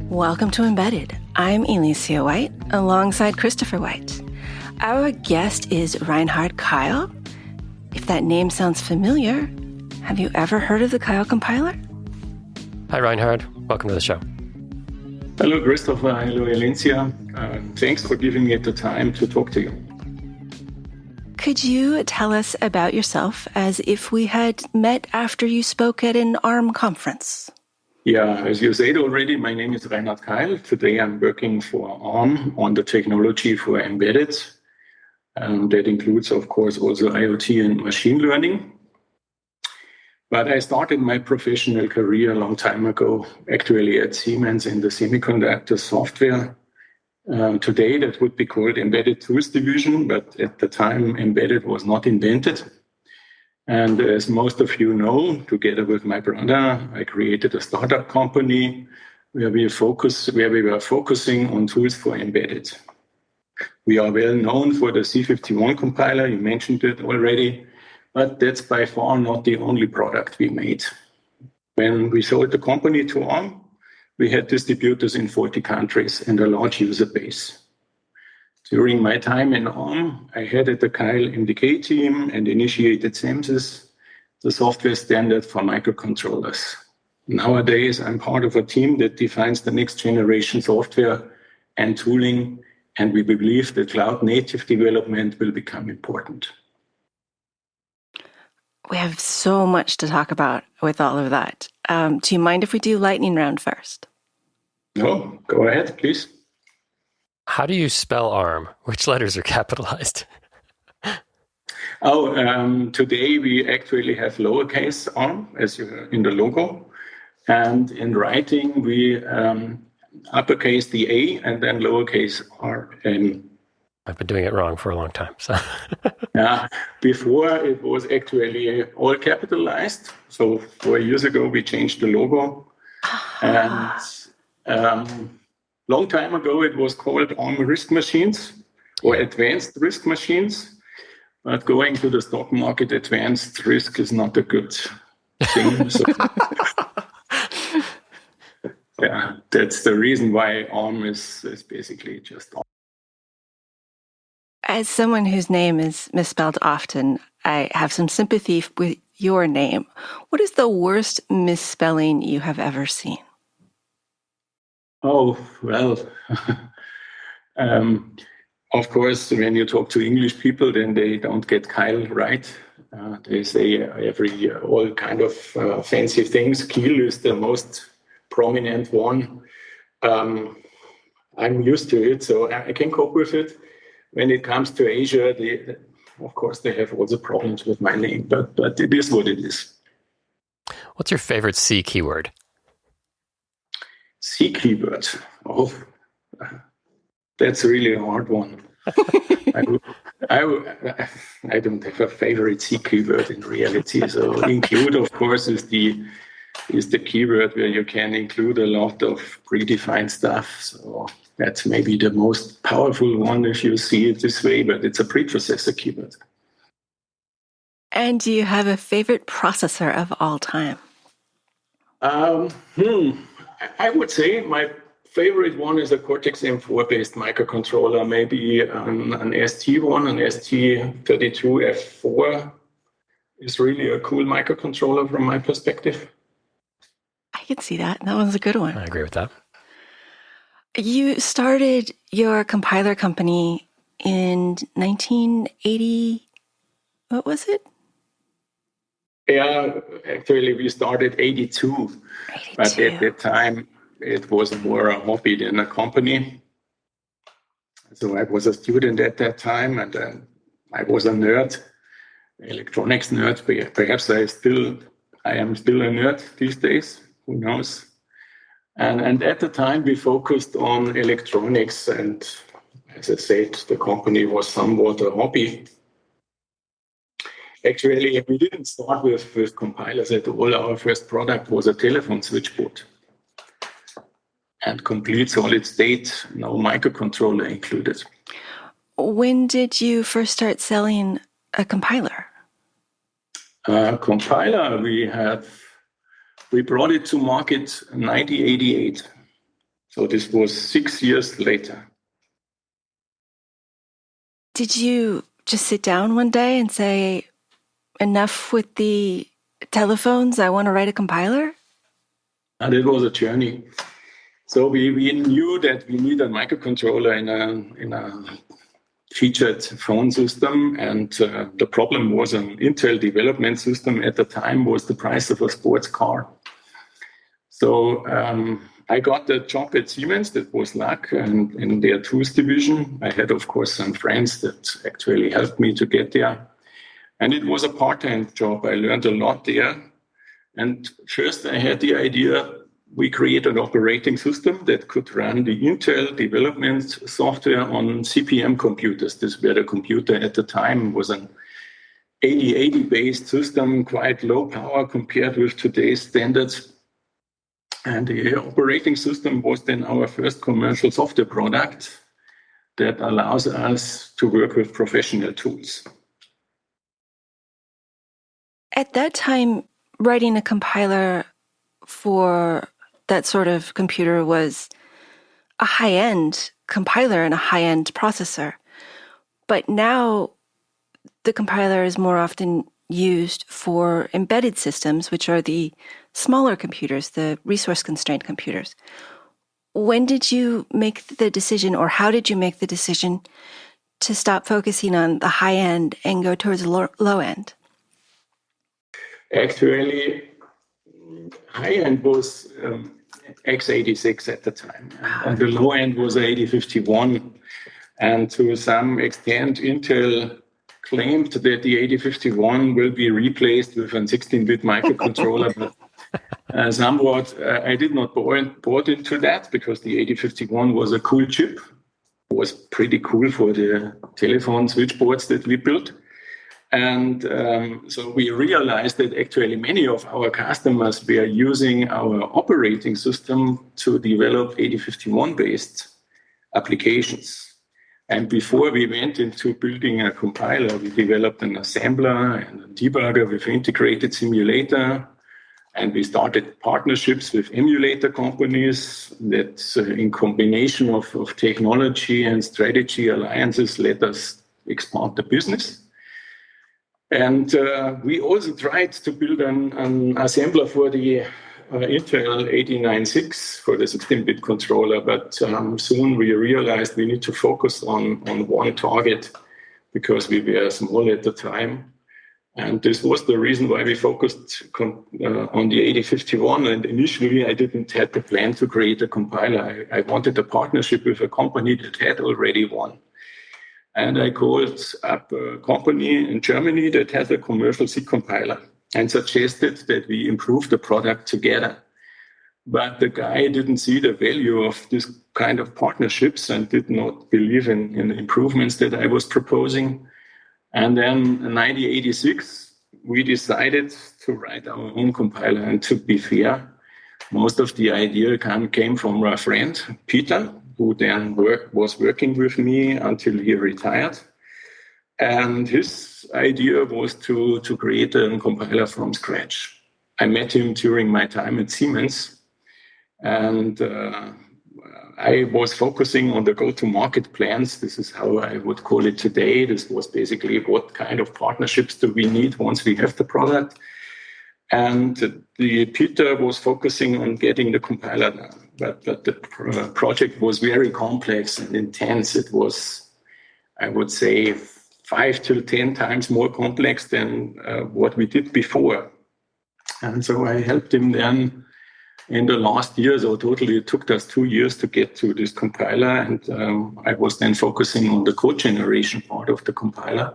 Welcome to Embedded. I'm Alicia White, alongside Christopher White. Our guest is Reinhard Keil. If that name sounds familiar, have you ever heard of the Keil compiler? Hi, Reinhard. Welcome to the show. Hello, Christopher. Hello, Alicia. Thanks for giving me the time to talk to you. Could you tell us about yourself as if we had met after you spoke at an ARM conference? Yeah, as you said already, my name is Reinhard Keil. Today I'm working for ARM on the technology for embedded. That includes, of course, also IoT and machine learning. But I started my professional career a long time ago, actually at Siemens in the semiconductor software. Today that would be called Embedded Tools Division, but at the time embedded was not invented. And as most of you know, together with my brother, I created a startup company where we were focusing on tools for embedded. We are well known for the C51 compiler, you mentioned it already, but that's by far not the only product we made. When we sold the company to ARM, we had distributors in 40 countries and a large user base. During my time in ARM, I headed the Keil MDK team and initiated CMSIS, the software standard for microcontrollers. Nowadays, I'm part of a team that defines the next generation software and tooling, and we believe that cloud-native development will become important. We have so much to talk about with all of that. Do you mind if we do lightning round first? No, go ahead, please. How do you spell ARM? Which letters are capitalized? Today we actually have lowercase R as in the logo. And in writing, we uppercase the A and then lowercase R M. I've been doing it wrong for a long time. So. Yeah, before it was actually all capitalized. So 4 years ago, we changed the logo. And long time ago, it was called ARM Risk Machines or Advanced Risk Machines. But going to the stock market, advanced risk is not a good thing. So, yeah, that's the reason why ARM is basically just ARM. As someone whose name is misspelled often, I have some sympathy with your name. What is the worst misspelling you have ever seen? Oh, well, of course, when you talk to English people, then they don't get Keil right. They say all kind of fancy things. Keil is the most prominent one. I'm used to it, so I can cope with it. When it comes to Asia, of course, they have also problems with my name, but it is what it is. What's your favorite C keyword? C keyword. Oh, that's really a hard one. I don't have a favorite C keyword in reality. So include, of course, is the keyword where you can include a lot of predefined stuff. So that's maybe the most powerful one if you see it this way, but it's a preprocessor keyword. And do you have a favorite processor of all time? I would say my favorite one is a Cortex M4 based microcontroller, maybe an ST one, an ST32F4 is really a cool microcontroller from my perspective. I can see that. That one's a good one. I agree with that. You started your compiler company in 1980. What was it? Yeah, actually we started 82. But at that time, it was more a hobby than a company. So I was a student at that time, and I was a nerd, electronics nerd. Perhaps I am still a nerd these days. Who knows? And at the time, we focused on electronics. And as I said, the company was somewhat a hobby. Actually, we didn't start with compilers at all. Our first product was a telephone switchboard. And complete solid state, no microcontroller included. When did you first start selling a compiler? Compiler, we have We brought it to market in 1988. So this was 6 years later. Did you just sit down one day and say, enough with the telephones, I want to write a compiler? And it was a journey. So we knew that we need a microcontroller in a featured phone system, and the problem was an Intel development system at the time was the price of a sports car. So I got the job at Siemens. That was luck, and in their tools division. I had, of course, some friends that actually helped me to get there. And it was a part-time job. I learned a lot there. And first I had the idea, we create an operating system that could run the Intel development software on CP/M computers. This were the computer at the time was an 8080 based system, quite low power compared with today's standards. And the operating system was then our first commercial software product that allows us to work with professional tools. At that time, writing a compiler for that sort of computer was a high-end compiler and a high-end processor. But now the compiler is more often used for embedded systems, which are the smaller computers, the resource-constrained computers. When did you make the decision, or how did you make the decision to stop focusing on the high end and go towards the low end? Actually, high end was x86 at the time, and the low end was 8051. And to some extent, Intel claimed that the 8051 will be replaced with a 16-bit microcontroller, but somewhat I did not bought into that, because the 8051 was a cool chip. It was pretty cool for the telephone switchboards that we built. And so we realized that actually many of our customers were using our operating system to develop 8051-based applications. And before we went into building a compiler, we developed an assembler and a debugger with integrated simulator. And we started partnerships with emulator companies that in combination of technology and strategy alliances let us expand the business. And we also tried to build an assembler for the Intel 896 for the 16-bit controller, but soon we realized we need to focus on one target because we were small at the time. And this was the reason why we focused on the 8051. And initially, I didn't have the plan to create a compiler. I wanted a partnership with a company that had already one. And I called up a company in Germany that has a commercial C compiler and suggested that we improve the product together. But the guy didn't see the value of this kind of partnerships and did not believe in the improvements that I was proposing. And then in 1986, we decided to write our own compiler. And to be fair, most of the idea came from a friend, Peter, who then was working with me until he retired. And his idea was to create a compiler from scratch. I met him during my time at Siemens, and I was focusing on the go-to-market plans. This is how I would call it today. This was basically what kind of partnerships do we need once we have the product. And Peter was focusing on getting the compiler done. But the project was very complex and intense. It was, I would say, 5 to 10 times more complex than what we did before. And so I helped him then in the last year. So totally it took us 2 years to get to this compiler. And I was then focusing on the code generation part of the compiler.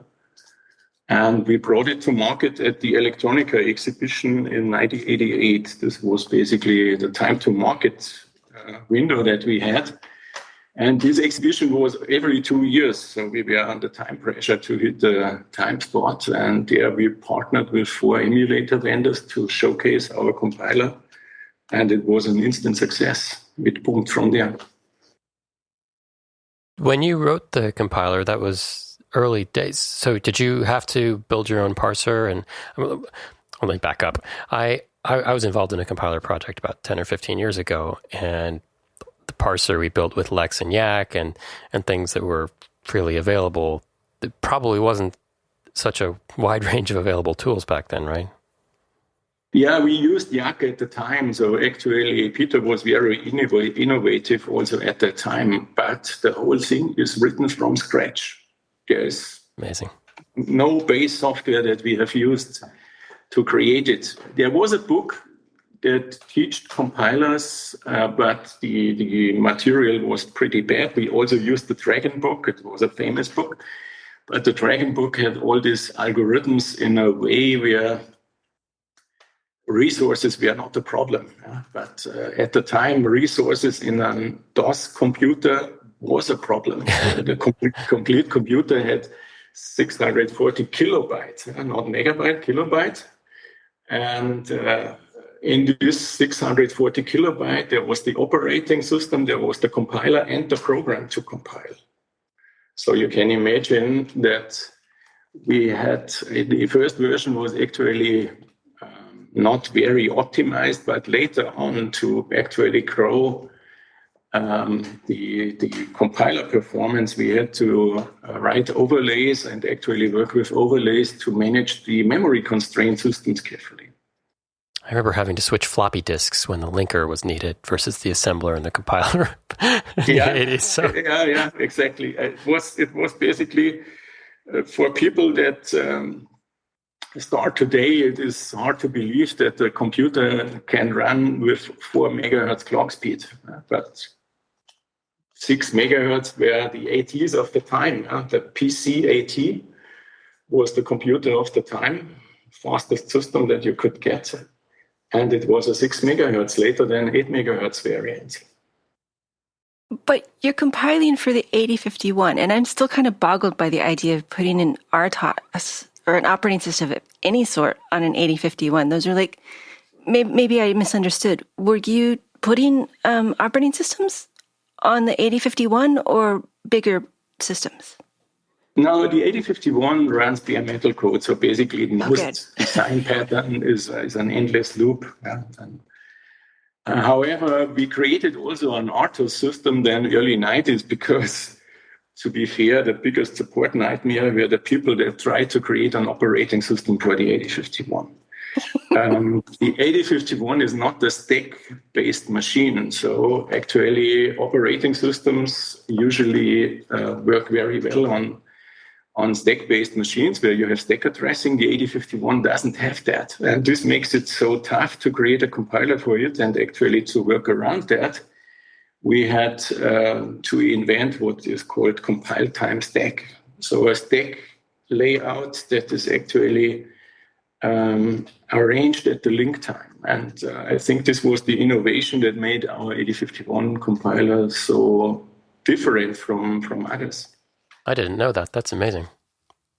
And we brought it to market at the Electronica exhibition in 1988. This was basically the time to market window that we had. And this exhibition was every 2 years. So we were under time pressure to hit the time spot. And there we partnered with 4 emulator vendors to showcase our compiler. And it was an instant success. It boomed from there. When you wrote the compiler, that was early days. So did you have to build your own parser? And let me back up. I I was involved in a compiler project about 10 or 15 years ago, and the parser we built with Lex and Yak and things that were freely available, it probably wasn't such a wide range of available tools back then, right? Yeah, we used Yak at the time. So actually, Peter was very innovative also at that time. But the whole thing is written from scratch. There's amazing. No base software that we have used to create it. There was a book that taught compilers, but the material was pretty bad. We also used the Dragon book. It was a famous book. But the Dragon book had all these algorithms in a way where resources were not a problem. But at the time, resources in a DOS computer was a problem. The complete computer had 640 kilobytes, not megabyte, kilobyte. And in this 640 kilobyte, there was the operating system, there was the compiler and the program to compile. So you can imagine that we had, the first version was actually not very optimized, but later on to actually grow the compiler performance, we had to write overlays and actually work with overlays to manage the memory constrained systems carefully. I remember having to switch floppy disks when the linker was needed versus the assembler and the compiler. Yeah, exactly. It was basically for people that start today, it is hard to believe that the computer can run with 4 megahertz clock speed, but 6 megahertz were the ATs of the time. The PC AT was the computer of the time, fastest system that you could get. And it was a 6 megahertz later than 8 megahertz variant. But you're compiling for the 8051, and I'm still kind of boggled by the idea of putting an RTOS or an operating system of any sort on an 8051. Those are like, maybe I misunderstood. Were you putting operating systems on the 8051 or bigger systems? No, the 8051 runs bare metal code. So basically, most design pattern is an endless loop. Yeah? However, we created also an RTOS system then early 90s because, to be fair, the biggest support nightmare were the people that tried to create an operating system for the 8051. The 8051 is not a stack-based machine. So actually, operating systems usually work very well on stack-based machines where you have stack addressing. The 8051 doesn't have that. And this makes it so tough to create a compiler for it. And actually to work around that, we had to invent what is called compile time stack. So a stack layout that is actually arranged at the link time. And I think this was the innovation that made our 8051 compiler so different from others. I didn't know that. That's amazing.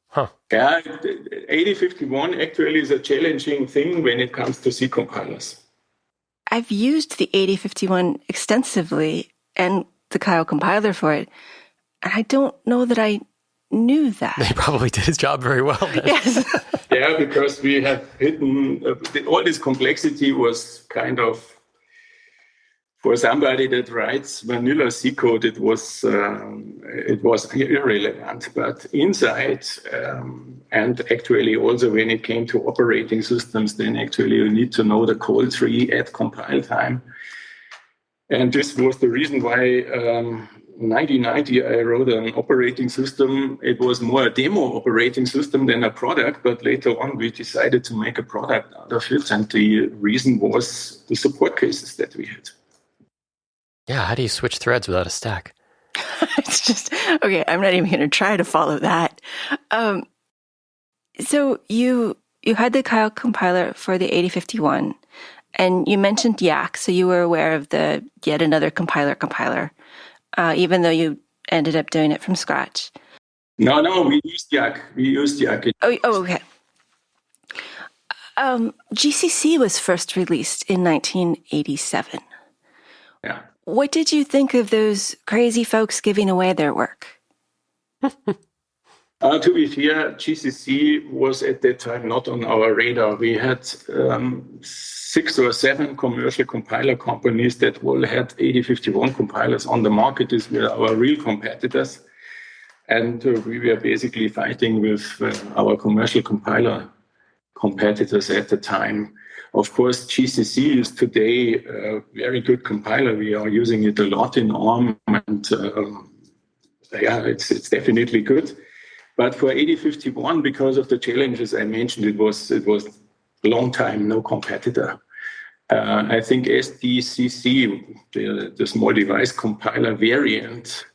Huh. Yeah, 8051 actually is a challenging thing when it comes to C compilers. I've used the 8051 extensively and the Keil compiler for it. And I don't know that I knew that. He probably did his job very well then. Yes. Yeah, because we have hidden, all this complexity was kind of, for somebody that writes vanilla C code, it was irrelevant. But inside, and actually also when it came to operating systems, then actually you need to know the call tree at compile time. And this was the reason why 1990 I wrote an operating system. It was more a demo operating system than a product, but later on we decided to make a product out of it. And the reason was the support cases that we had. Yeah, how do you switch threads without a stack? It's just, okay, I'm not even going to try to follow that. So you had the Keil compiler for the 8051, and you mentioned Yak, so you were aware of the yet another compiler, even though you ended up doing it from scratch. No, we used Yak. Oh, okay. GCC was first released in 1987. Yeah. What did you think of those crazy folks giving away their work? To be fair, GCC was at that time not on our radar. We had 6 or 7 commercial compiler companies that all had 8051 compilers on the market. These were our real competitors. And we were basically fighting with our commercial compiler competitors at the time. Of course, GCC is today a very good compiler. We are using it a lot in ARM, and it's definitely good. But for 8051, because of the challenges I mentioned, it was a long time no competitor. I think SDCC, the small device compiler variant,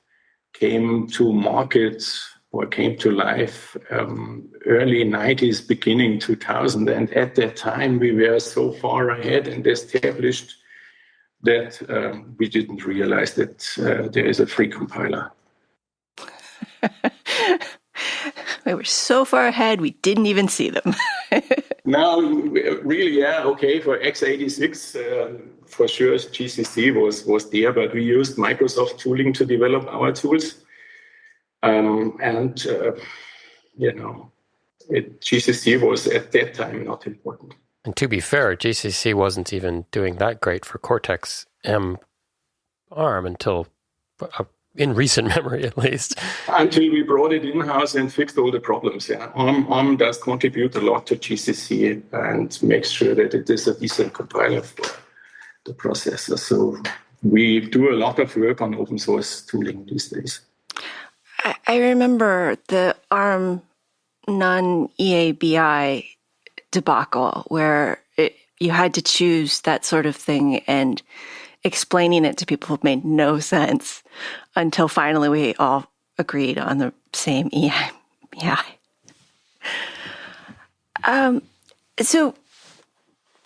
came to market or came to life early 90s, beginning 2000. And at that time, we were so far ahead and established that we didn't realize that there is a free compiler. We were so far ahead, we didn't even see them. No, really, yeah, okay. For x86, for sure, GCC was there, but we used Microsoft tooling to develop our tools. GCC was at that time not important. And to be fair, GCC wasn't even doing that great for Cortex M ARM until in recent memory, at least. Until we brought it in-house and fixed all the problems. Yeah, ARM does contribute a lot to GCC and makes sure that it is a decent compiler for the processor. So we do a lot of work on open source tooling these days. I remember the ARM non-EABI debacle where you had to choose that sort of thing, and explaining it to people made no sense until finally we all agreed on the same EABI. So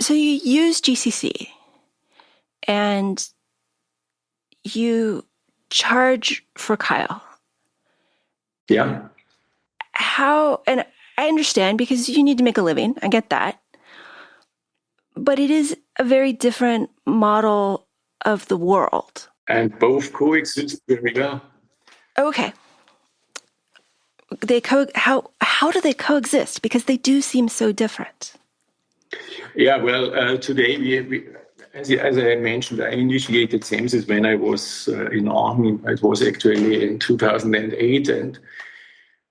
you use GCC and you charge for Keil. Yeah. How, and I understand because you need to make a living. I get that. But it is a very different model of the world. And both coexist very well. Okay. How do they coexist? Because they do seem so different. Yeah, well, today we as I mentioned, I initiated SEMSIS when I was in ARM. It was actually in 2008, and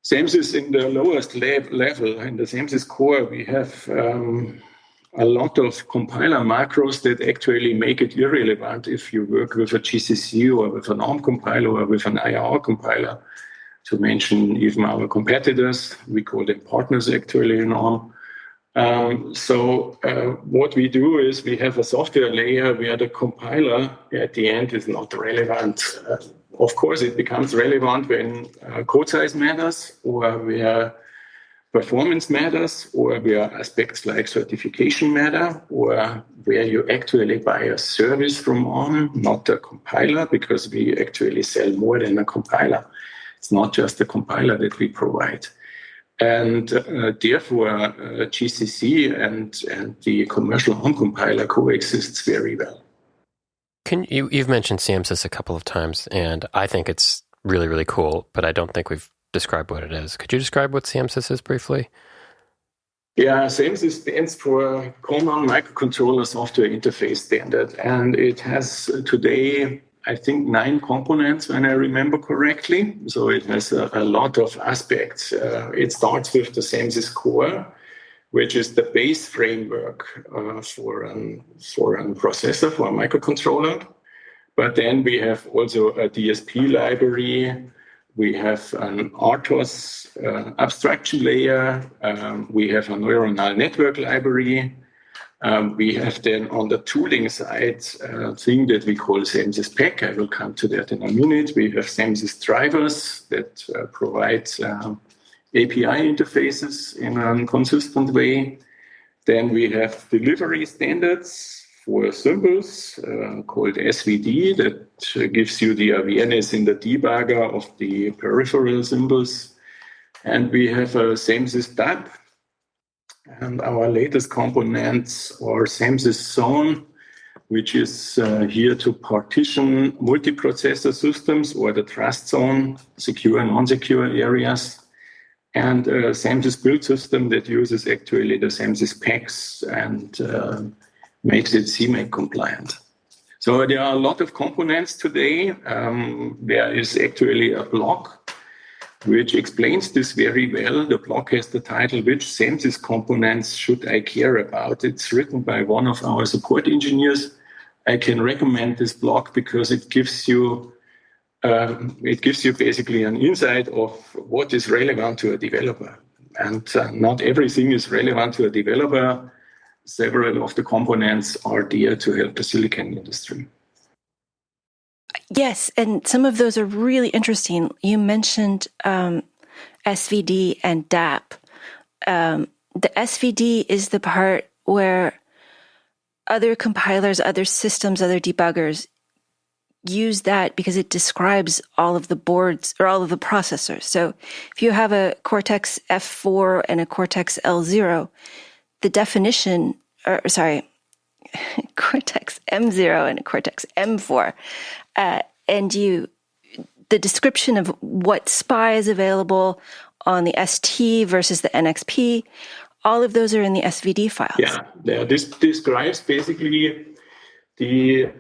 SEMSIS in the lowest level, in the SEMSIS core, we have a lot of compiler macros that actually make it irrelevant if you work with a GCC or with an ARM compiler or with an IR compiler. To mention even our competitors, we call them partners actually in ARM. What we do is we have a software layer where the compiler at the end is not relevant. Of course, it becomes relevant when code size matters, or where performance matters, or where aspects like certification matter, or where you actually buy a service from ARM, not a compiler, because we actually sell more than a compiler. It's not just a compiler that we provide. And therefore, GCC and the commercial ARM compiler coexists very well. You've mentioned CMSIS a couple of times, and I think it's really, really cool, but I don't think we've described what it is. Could you describe what CMSIS is briefly? Yeah, CMSIS stands for Common Microcontroller Software Interface Standard, and it has today, I think, 9 components, when I remember correctly. So it has a lot of aspects. It starts with the CMSIS core, which is the base framework for a processor, for a microcontroller. But then we have also a DSP library. We have an RTOS abstraction layer. We have a neuronal network library. We have then on the tooling side a thing that we call SEMSIS Pack. I will come to that in a minute. We have SEMSIS drivers that provide API interfaces in a consistent way. Then we have delivery standards for symbols called SVD that gives you the awareness in the debugger of the peripheral symbols. And we have a SEMSIS DAP. And our latest components are SEMSIS Zone, which is here to partition multiprocessor systems or the trust zone, secure and non-secure areas. and a SAMSIS build system that uses actually the SAMSIS packs and makes it CMAC compliant. So there are a lot of components today. There is actually a blog which explains this very well. The blog has the title, "Which SAMSIS components should I care about?" It's written by one of our support engineers. I can recommend this blog because it gives you basically an insight of what is relevant to a developer. And not everything is relevant to a developer. Several of the components are there to help the silicon industry. Yes, and some of those are really interesting. You mentioned SVD and DAP. The SVD is the part where other compilers, other systems, other debuggers use that because it describes all of the boards or all of the processors. So if you have a Cortex F4 and a Cortex L0, the definition, Cortex M0 and a Cortex M4, and the description of what SPI is available on the ST versus the NXP, all of those are in the SVD files. Yeah, this describes basically the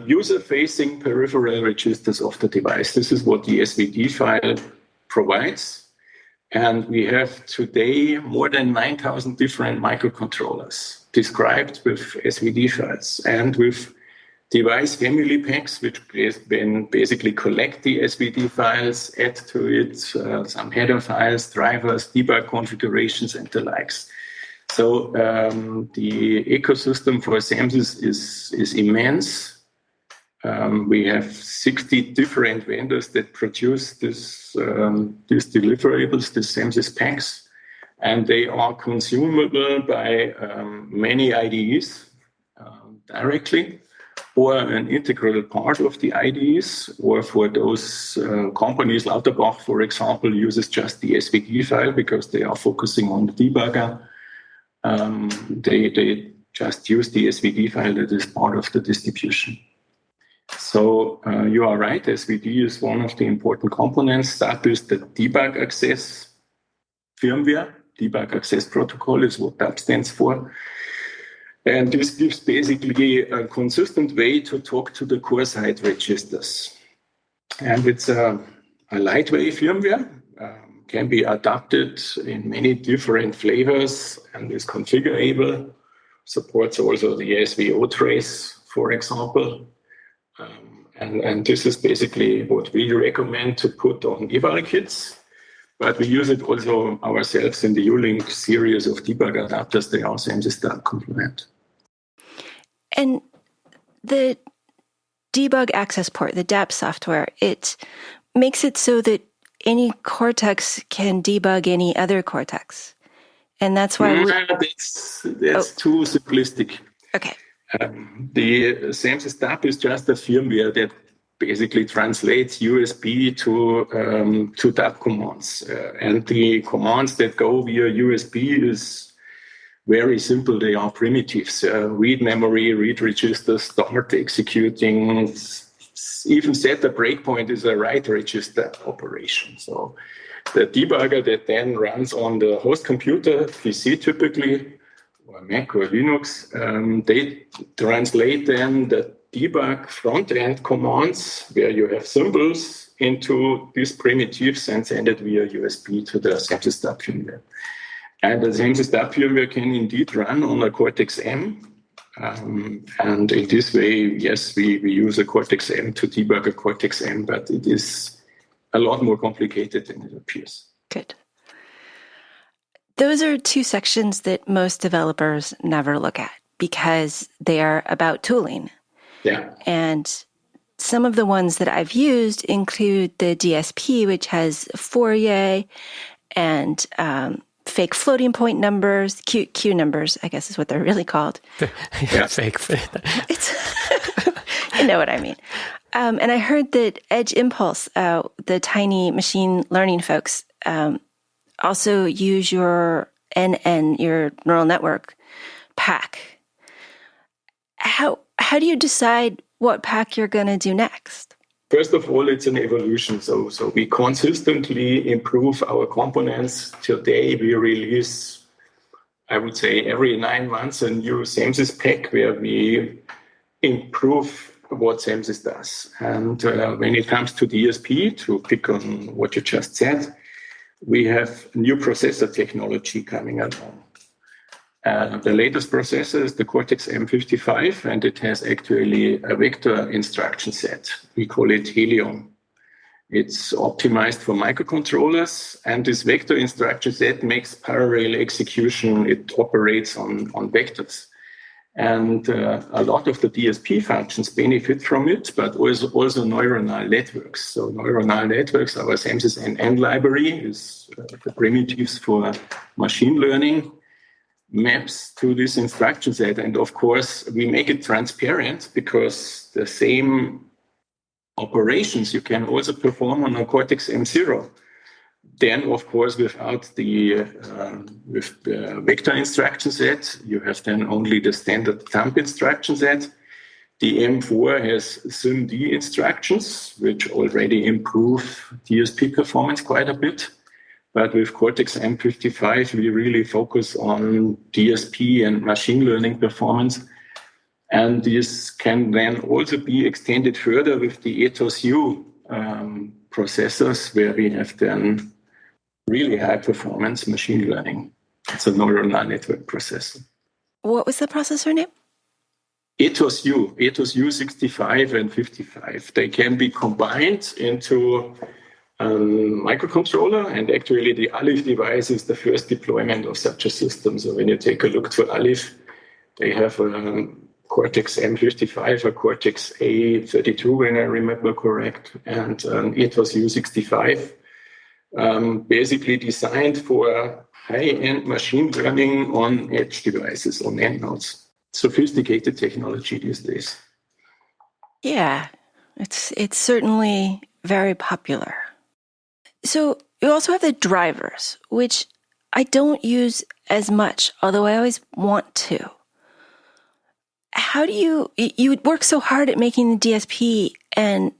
user-facing peripheral registers of the device. This is what the SVD file provides. And we have today more than 9,000 different microcontrollers described with SVD files and with device family packs, which then basically collect the SVD files, add to it some header files, drivers, debug configurations, and the likes. So the ecosystem for SAMSIS is immense. We have 60 different vendors that produce these deliverables, these SAMSIS packs, and they are consumable by many IDEs directly, or an integral part of the IDEs, or for those companies, Lauterbach, for example, uses just the SVD file because they are focusing on the debugger. They just use the SVD file that is part of the distribution. So you are right, SVD is one of the important components. DAP is the debug access firmware. Debug access protocol is what DAP stands for. And this gives basically a consistent way to talk to the core side registers. And it's a lightweight firmware, can be adapted in many different flavors and is configurable. Supports also the SVO trace, for example. And this is basically what we recommend to put on eval kits. But we use it also ourselves in the U-Link series of debug adapters. They are SAMSIS DAP compliant. And the debug access port, the DAP software, it makes it so that any Cortex can debug any other Cortex. And that's why that's too simplistic. Okay. The SAMSIS DAP is just a firmware that basically translates USB to DAP commands. And the commands that go via USB is very simple. They are primitives. Read memory, read register, start executing. Even set a breakpoint is a write register operation. So the debugger that then runs on the host computer, PC typically, or Mac or Linux, they translate then the debug front-end commands where you have symbols into these primitives and send it via USB to the SAMSIS DAP firmware. And the SAMSIS DAP firmware can indeed run on a Cortex M. And in this way, yes, we use a Cortex M to debug a Cortex M, but it is a lot more complicated than it appears. Good. Those are two sections that most developers never look at because they are about tooling. Yeah. And some of the ones that I've used include the DSP, which has Fourier and fake floating point numbers, Q numbers, I guess is what they're really called. Yeah, fake. You know what I mean. And I heard that Edge Impulse, the tiny machine learning folks, also use your NN, your neural network pack. How do you decide what pack you're going to do next? First of all, it's an evolution. So we consistently improve our components. Today, we release, I would say, every 9 months a new CMSIS pack where we improve what CMSIS does. And when it comes to DSP, to pick on what you just said, we have new processor technology coming along. The latest processor is the Cortex M55, and it has actually a vector instruction set. We call it Helium. It's optimized for microcontrollers, and this vector instruction set makes parallel execution. It operates on vectors. And a lot of the DSP functions benefit from it, but also neuronal networks. So neuronal networks, our CMSIS NN library, is the primitives for machine learning, maps to this instruction set. And of course, we make it transparent because the same operations you can also perform on a Cortex M0. Then, of course, without the vector instruction set, you have then only the standard thumb instruction set. The M4 has SIMD instructions, which already improve DSP performance quite a bit. But with Cortex M55, we really focus on DSP and machine learning performance. And this can then also be extended further with the Ethos-U processors, where we have then really high performance machine learning. It's a neural network processor. What was the processor name? Ethos-U 65 and 55. They can be combined into a microcontroller, and actually the Aleph device is the first deployment of such a system. So when you take a look to Aleph, they have a Cortex M55, a Cortex A32, when I remember correct, and an Ethos-U 65, basically designed for high-end machine learning on edge devices, on end nodes. Sophisticated technology these days. Yeah, it's certainly very popular. So you also have the drivers, which I don't use as much, although I always want to. How do you work so hard at making the DSP and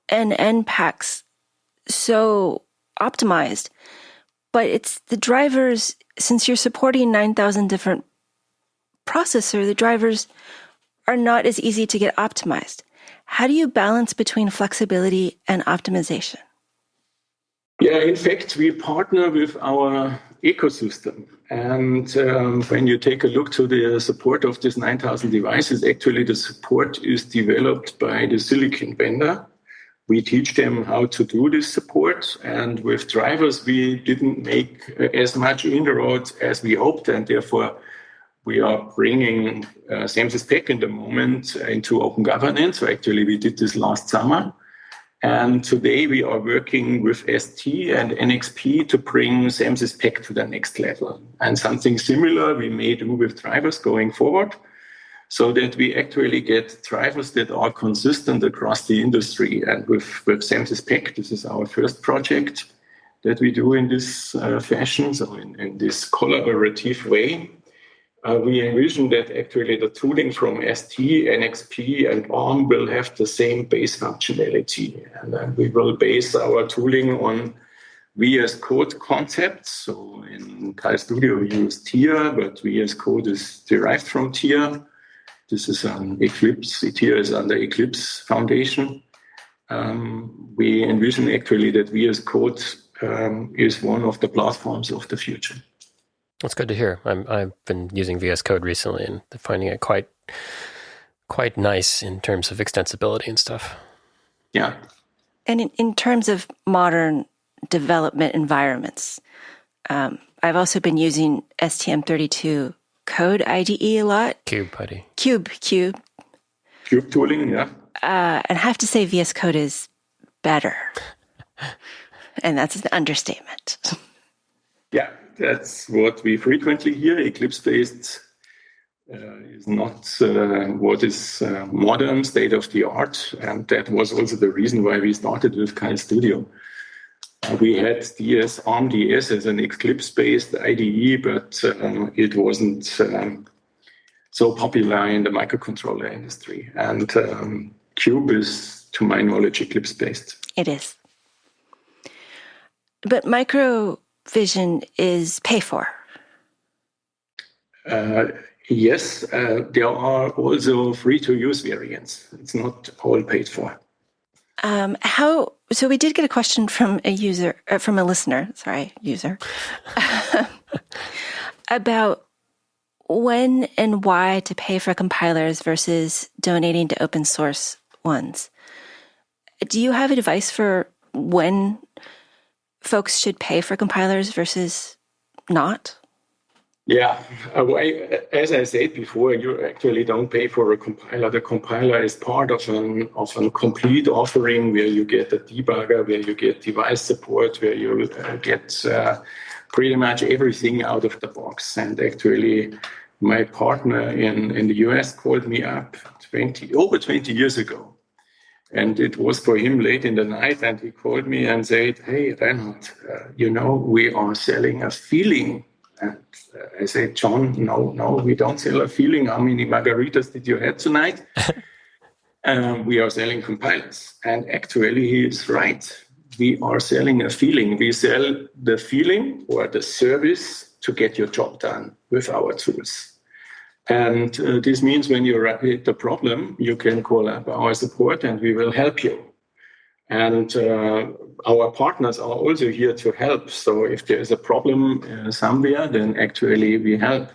NPACs so optimized, but it's the drivers, since you're supporting 9,000 different processors, the drivers are not as easy to get optimized. How do you balance between flexibility and optimization? Yeah, in fact, we partner with our ecosystem. And when you take a look to the support of these 9,000 devices, actually the support is developed by the silicon vendor. We teach them how to do this support. And with drivers, we didn't make as much inroads as we hoped. And therefore, we are bringing CMSIS Tech in the moment into open governance. So actually, we did this last summer. And today we are working with ST and NXP to bring CMSIS Tech to the next level. And something similar we may do with drivers going forward, so that we actually get drivers that are consistent across the industry. And with CMSIS Tech, this is our first project that we do in this fashion, so in this collaborative way. We envision that actually the tooling from ST, NXP, and ARM will have the same base functionality. And then we will base our tooling on VS Code concepts. So in Keil Studio, we use TIA, but VS Code is derived from TIA. This is an Eclipse. TIA is under Eclipse Foundation. We envision actually that VS Code is one of the platforms of the future. That's good to hear. I've been using VS Code recently and finding it quite nice in terms of extensibility and stuff. Yeah. And in terms of modern development environments, I've also been using STM32 Code IDE a lot. Cube IDE. Cube tooling, yeah. And I have to say VS Code is better. And that's an understatement. Yeah. That's what we frequently hear. Eclipse-based is not what is modern, state-of-the-art. And that was also the reason why we started with Keil Studio. We had ARM DS as an Eclipse-based IDE, but it wasn't so popular in the microcontroller industry. And Cube is to my knowledge, Eclipse-based. It is. But Microvision is pay for. Yes, there are also free-to-use variants. It's not all paid for. So we did get a question from a listener, about when and why to pay for compilers versus donating to open source ones. Do you have advice for when folks should pay for compilers versus not? Yeah, as I said before, you actually don't pay for a compiler. The compiler is part of a complete offering where you get a debugger, where you get device support, where you get pretty much everything out of the box. And actually, my partner in the US called me up over 20 years ago. And it was for him late in the night, and he called me and said, "Hey, Reinhard, we are selling a feeling." And I said, "John, no, we don't sell a feeling. How many margaritas did you have tonight?" We are selling compilers. And actually, he is right. We are selling a feeling. We sell the feeling or the service to get your job done with our tools. And this means when you hit the problem, you can call up our support and we will help you. And our partners are also here to help. So if there is a problem somewhere, then actually we help.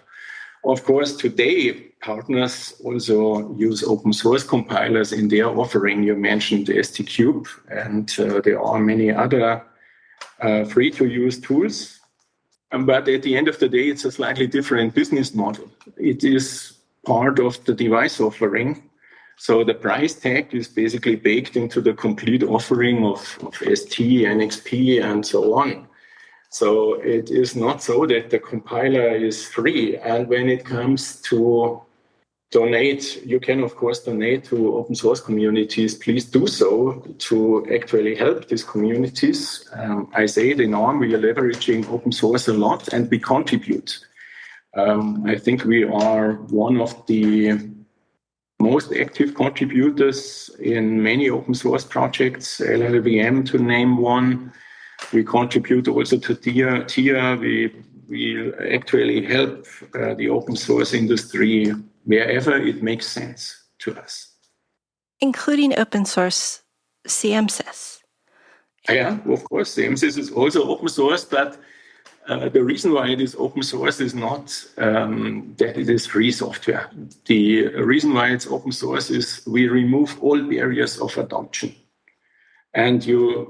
Of course, today, partners also use open source compilers in their offering. You mentioned STCube, and there are many other free-to-use tools. But at the end of the day, it's a slightly different business model. It is part of the device offering. So the price tag is basically baked into the complete offering of ST, NXP, and so on. So it is not so that the compiler is free. And when it comes to donate, you can, of course, donate to open source communities. Please do so to actually help these communities. I say it in ARM, we are leveraging open source a lot and we contribute. I think we are one of the most active contributors in many open source projects, LLVM to name one. We contribute also to TIA. We actually help the open source industry wherever it makes sense to us. Including open source CMSIS. Yeah, of course, CMSIS is also open source, but the reason why it is open source is not that it is free software. The reason why it's open source is we remove all barriers of adoption. And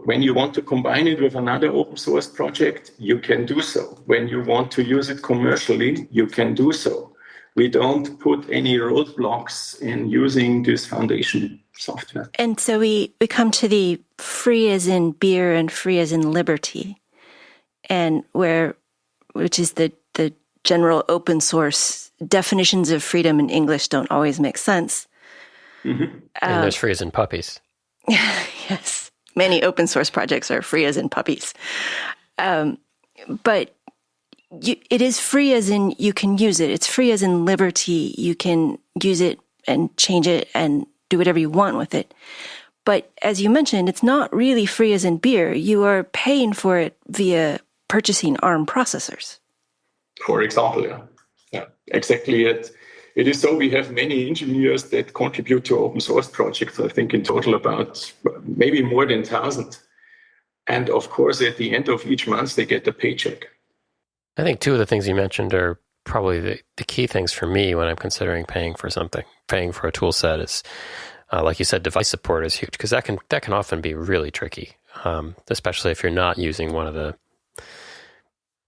when you want to combine it with another open source project, you can do so. When you want to use it commercially, you can do so. We don't put any roadblocks in using this foundation software. And so we come to the free as in beer and free as in liberty, and which is the general open source definitions of freedom in English don't always make sense. Mm-hmm. And there's free as in puppies. Yes. Many open source projects are free as in puppies. But it is free as in you can use it. It's free as in liberty. You can use it and change it and do whatever you want with it. But as you mentioned, it's not really free as in beer. You are paying for it via purchasing ARM processors. For example, yeah, exactly. It is so. We have many engineers that contribute to open source projects. I think in total about maybe more than 1,000. And of course, at the end of each month, they get a paycheck. I think two of the things you mentioned are probably the key things for me when I'm considering paying for something. Paying for a tool set is, like you said, device support is huge because that can often be really tricky, especially if you're not using one of the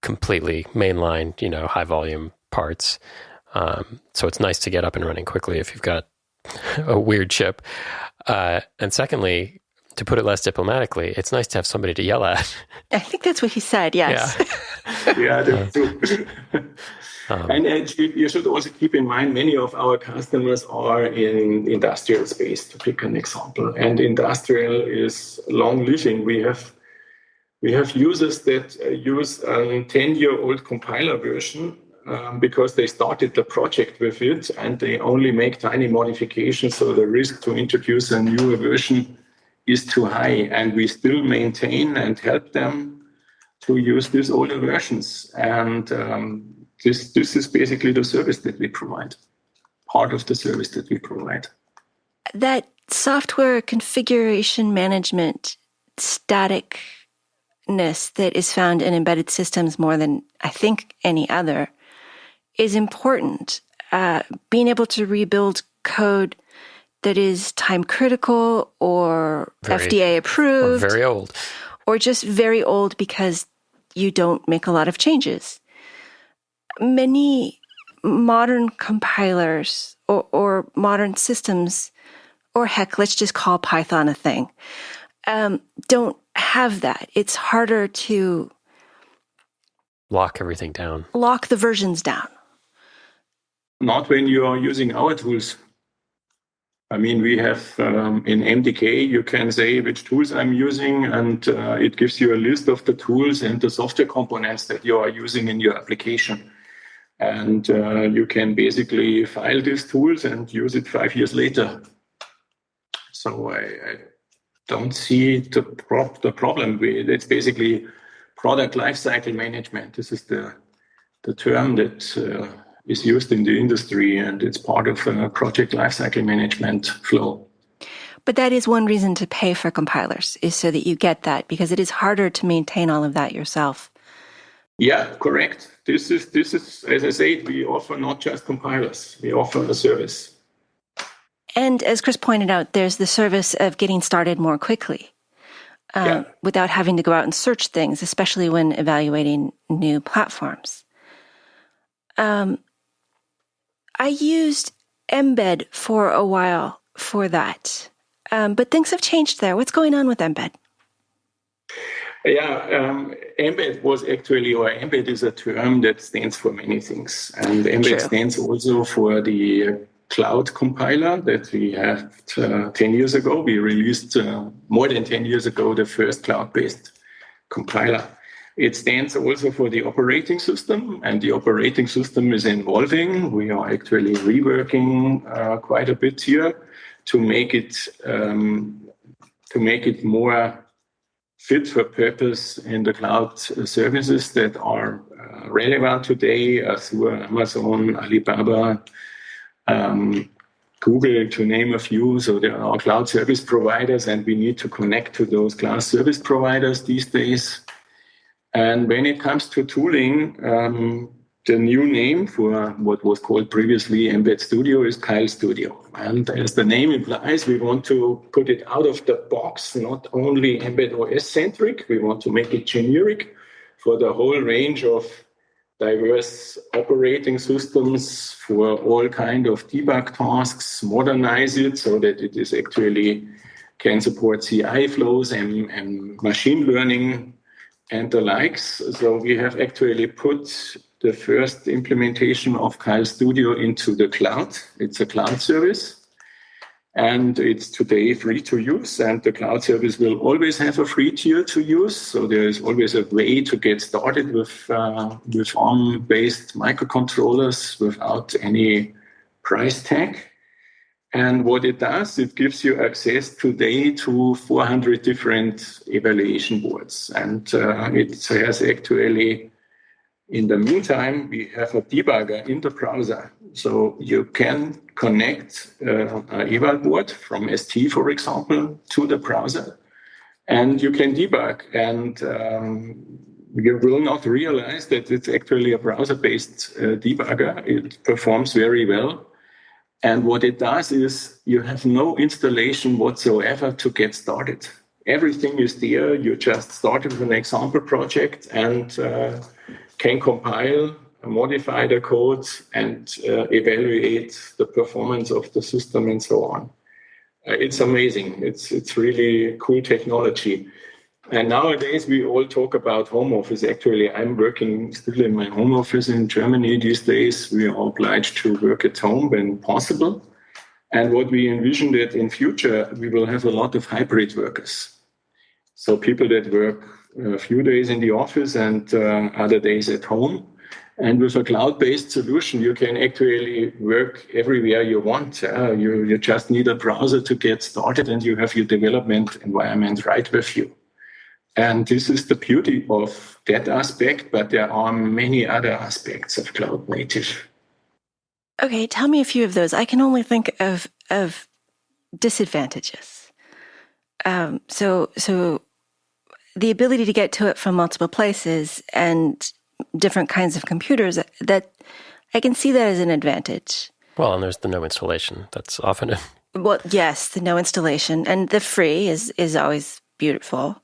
completely mainline, high volume parts. So it's nice to get up and running quickly if you've got a weird chip. And secondly, to put it less diplomatically, it's nice to have somebody to yell at. I think that's what he said, yes. Yeah, that's true. And you should also keep in mind, many of our customers are in industrial space, to pick an example. And industrial is long living. We have users that use a 10-year-old compiler version because they started the project with it and they only make tiny modifications. So the risk to introduce a newer version is too high, and we still maintain and help them to use these older versions. And this is basically the service that we provide, part of the service that we provide. That software configuration management staticness that is found in embedded systems more than I think any other is important. Being able to rebuild code that is time critical or FDA approved. Or very old. Or just very old because you don't make a lot of changes. Many modern compilers or modern systems, or heck, let's just call Python a thing, don't have that. It's harder to lock everything down. Lock the versions down. Not when you are using our tools. I mean, we have in MDK, you can say which tools I'm using, and it gives you a list of the tools and the software components that you are using in your application. And you can basically file these tools and use it 5 years later. So I don't see the problem. It's basically product lifecycle management. This is the term that is used in the industry, and it's part of a project lifecycle management flow. But that is one reason to pay for compilers, is so that you get that, because it is harder to maintain all of that yourself. Yeah, correct. This is, as I said, we offer not just compilers, we offer a service. And as Chris pointed out, there's the service of getting started more quickly without having to go out and search things, especially when evaluating new platforms. I used Mbed for a while for that, but things have changed there. What's going on with Mbed? Yeah, Mbed was actually, or Mbed is a term that stands for many things. And Mbed stands also for the cloud compiler that we had 10 years ago. We released more than 10 years ago the first cloud-based compiler. It stands also for the operating system, and the operating system is evolving. We are actually reworking quite a bit here to make it more fit for purpose in the cloud services that are relevant today, Azure, Amazon, Alibaba, Google, to name a few. So there are cloud service providers, and we need to connect to those cloud service providers these days. And when it comes to tooling, the new name for what was called previously Embed Studio is Keil Studio. And as the name implies, we want to put it out of the box, not only Embed OS centric, we want to make it generic for the whole range of diverse operating systems for all kind of debug tasks, modernize it so that it is actually can support CI flows and machine learning and the likes. So we have actually put the first implementation of Keil Studio into the cloud. It's a cloud service, and it's today free to use. And the cloud service will always have a free tier to use. So there is always a way to get started with ARM-based microcontrollers without any price tag. And what it does, it gives you access today to 400 different evaluation boards. And it has actually, in the meantime, we have a debugger in the browser. So you can connect an eval board from ST, for example, to the browser, and you can debug. And you will not realize that it's actually a browser-based debugger. It performs very well. And what it does is you have no installation whatsoever to get started. Everything is there. You just start with an example project and can compile, modify the code, and evaluate the performance of the system and so on. It's amazing. It's really cool technology. And nowadays, we all talk about home office. Actually, I'm working still in my home office in Germany these days. We are obliged to work at home when possible. And what we envision that in future, we will have a lot of hybrid workers. So people that work a few days in the office and other days at home. And with a cloud-based solution, you can actually work everywhere you want. You just need a browser to get started, and you have your development environment right with you. And this is the beauty of that aspect, but there are many other aspects of cloud native. Okay, tell me a few of those. I can only think of disadvantages. So the ability to get to it from multiple places and different kinds of computers, that I can see that as an advantage. Well, and there's the no installation. That's often Well, yes, the no installation, and the free is always beautiful.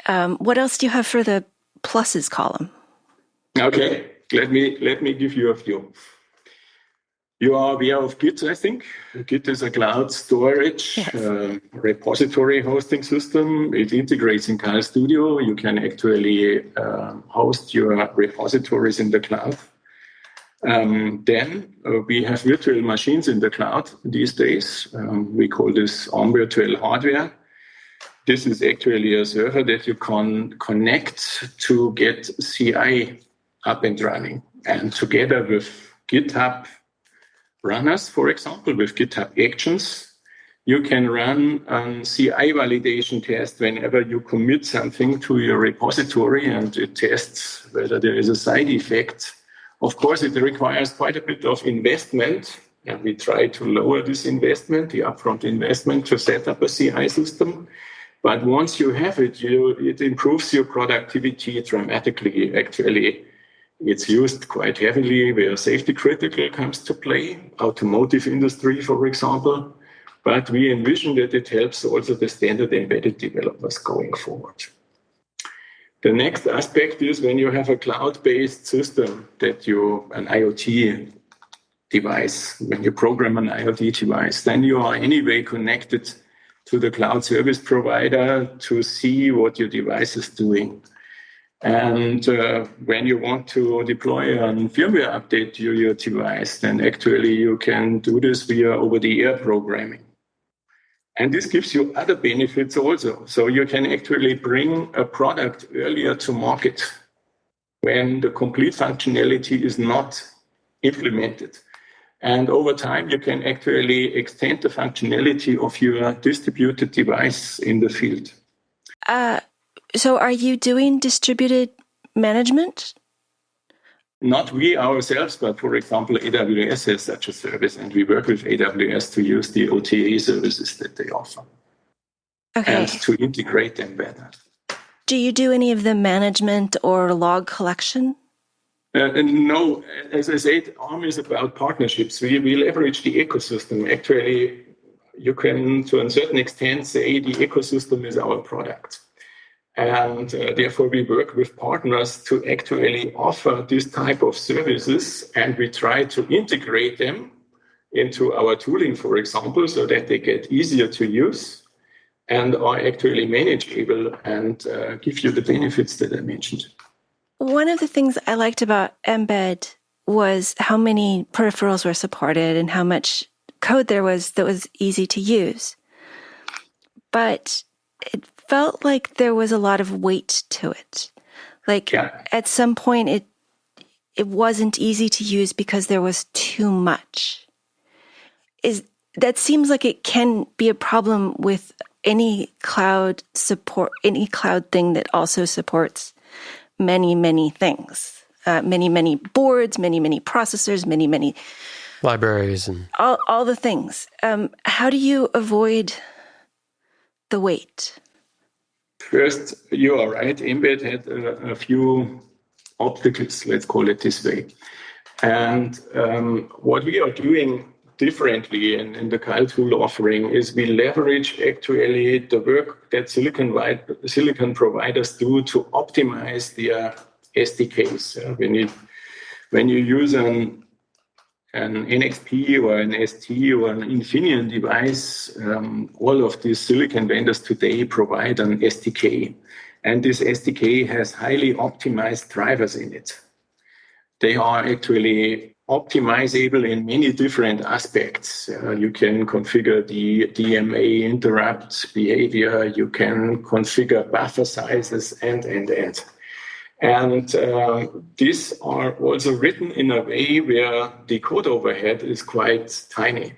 What else do you have for the pluses column? Okay, let me give you a few. You are aware of Git, I think. Git is a cloud storage repository hosting system. It integrates in Keil Studio. You can actually host your repositories in the cloud. Then we have virtual machines in the cloud these days. We call this ARM virtual hardware. This is actually a server that you can connect to get CI up and running. And together with GitHub runners, for example, with GitHub Actions, you can run a CI validation test whenever you commit something to your repository, and it tests whether there is a side effect. Of course, it requires quite a bit of investment, and we try to lower this investment, the upfront investment, to set up a CI system. But once you have it, it improves your productivity dramatically. Actually, it's used quite heavily where safety critical comes to play, automotive industry, for example. But we envision that it helps also the standard embedded developers going forward. The next aspect is when you have a cloud-based system an IoT device, when you program an IoT device, then you are anyway connected to the cloud service provider to see what your device is doing. And when you want to deploy a firmware update to your device, then actually you can do this via over-the-air programming. And this gives you other benefits also. So you can actually bring a product earlier to market when the complete functionality is not implemented. And over time, you can actually extend the functionality of your distributed device in the field. So are you doing distributed management? Not we ourselves, but for example, AWS has such a service, and we work with AWS to use the OTA services that they offer. Okay. And to integrate them better. Do you do any of the management or log collection? No, as I said, ARM is about partnerships. We leverage the ecosystem. Actually, you can, to a certain extent, say the ecosystem is our product. And therefore, we work with partners to actually offer this type of services, and we try to integrate them into our tooling, for example, so that they get easier to use and are actually manageable and give you the benefits that I mentioned. One of the things I liked about Mbed was how many peripherals were supported and how much code there was that was easy to use. But it felt like there was a lot of weight to it. At some point, it wasn't easy to use because there was too much. That seems like it can be a problem with any cloud thing that also supports many, many things, many boards, many processors, many libraries, and all the things. How do you avoid the weight? First, you are right. Mbed had a few obstacles, let's call it this way. And what we are doing differently in the Keil tool offering is we leverage actually the work that silicon providers do to optimize their SDKs. When you use an NXP or an ST or an Infineon device, all of these silicon vendors today provide an SDK. And this SDK has highly optimized drivers in it. They are actually optimizable in many different aspects. You can configure the DMA interrupt behavior. You can configure buffer sizes and. And these are also written in a way where the code overhead is quite tiny.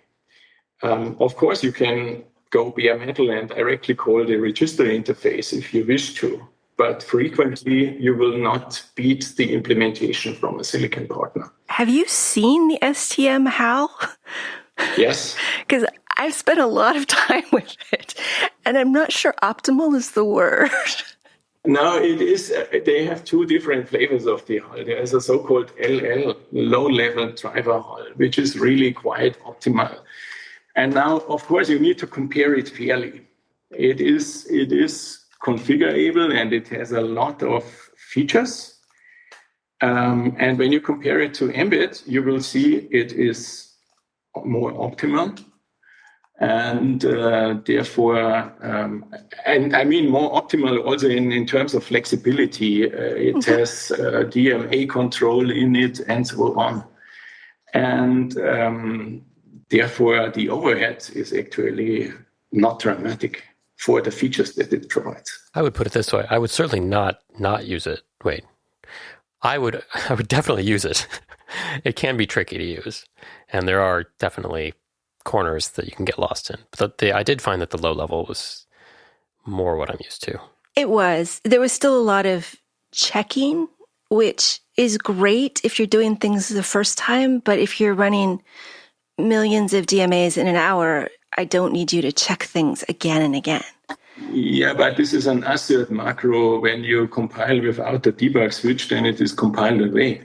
Of course, you can go bare metal and directly call the register interface if you wish to, but frequently you will not beat the implementation from a silicon partner. Have you seen the STM HAL? Yes. Because I've spent a lot of time with it, and I'm not sure optimal is the word. No, it is. They have two different flavors of the HAL. There is a so-called LL, low-level driver HAL, which is really quite optimal. And now, of course, you need to compare it fairly. It is configurable and it has a lot of features. And when you compare it to Mbed, you will see it is more optimal. And therefore, and I mean more optimal also in terms of flexibility. It has DMA control in it and so on. And therefore, the overhead is actually not dramatic for the features that it provides. I would put it this way. I would certainly not use it. Wait. I would definitely use it. It can be tricky to use. And there are definitely corners that you can get lost in. But I did find that the low level was more what I'm used to. It was. There was still a lot of checking, which is great if you're doing things the first time. But if you're running millions of DMAs in an hour, I don't need you to check things again and again. Yeah, but this is an assert macro. When you compile without the debug switch, then it is compiled away.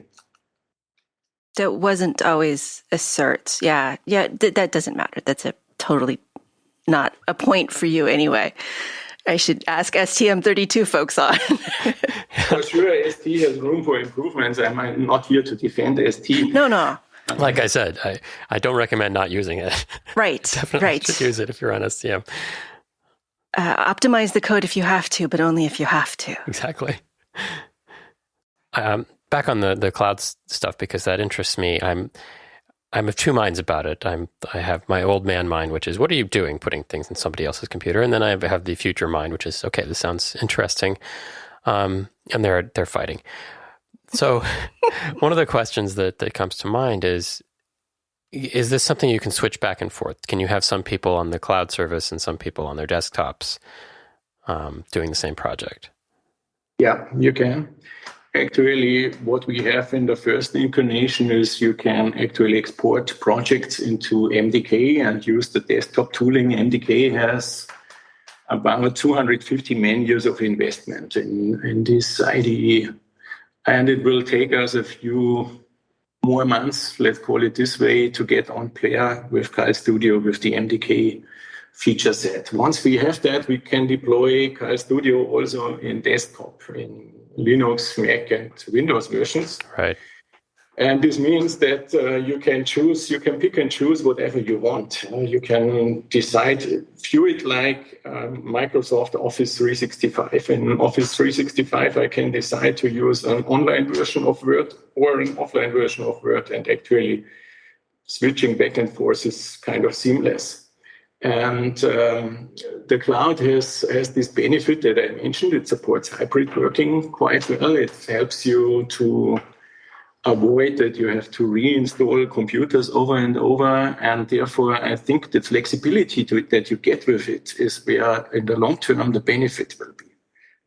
So it wasn't always assert. Yeah, that doesn't matter. That's a totally not a point for you anyway. I should ask STM32 folks on. For sure, ST has room for improvements. I'm not here to defend ST. No. Like I said, I don't recommend not using it. Right, Definitely right. should use it if you're on STM. Optimize the code if you have to, but only if you have to. Exactly. Back on the cloud stuff, because that interests me. I'm of two minds about it. I have my old man mind, which is, what are you doing putting things in somebody else's computer? And then I have the future mind, which is, okay, this sounds interesting. And they're fighting. So one of the questions that comes to mind is this something you can switch back and forth? Can you have some people on the cloud service and some people on their desktops doing the same project? Yeah, you can. Actually, what we have in the first incarnation is you can actually export projects into MDK and use the desktop tooling. MDK has about 250 man years of investment in this IDE. And it will take us a few more months, let's call it this way, to get on player with Keil Studio with the MDK feature set. Once we have that, we can deploy Keil Studio also in desktop, in Linux, Mac, and Windows versions. Right. And this means that you can pick and choose whatever you want. You can decide, view it like Microsoft Office 365. In Office 365, I can decide to use an online version of Word or an offline version of Word, and actually switching back and forth is kind of seamless. And the cloud has this benefit that I mentioned. It supports hybrid working quite well. It helps you to avoid that you have to reinstall computers over and over. And therefore, I think the flexibility that you get with it is where, in the long term, the benefit will be.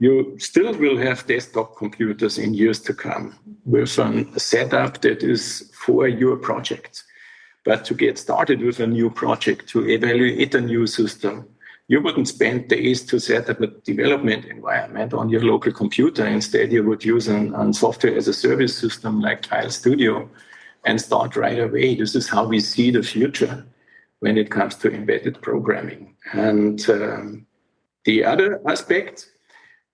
You still will have desktop computers in years to come with a setup that is for your project. But to get started with a new project, to evaluate a new system, you wouldn't spend days to set up a development environment on your local computer. Instead, you would use a software as a service system like Keil Studio and start right away. This is how we see the future when it comes to embedded programming. And the other aspect,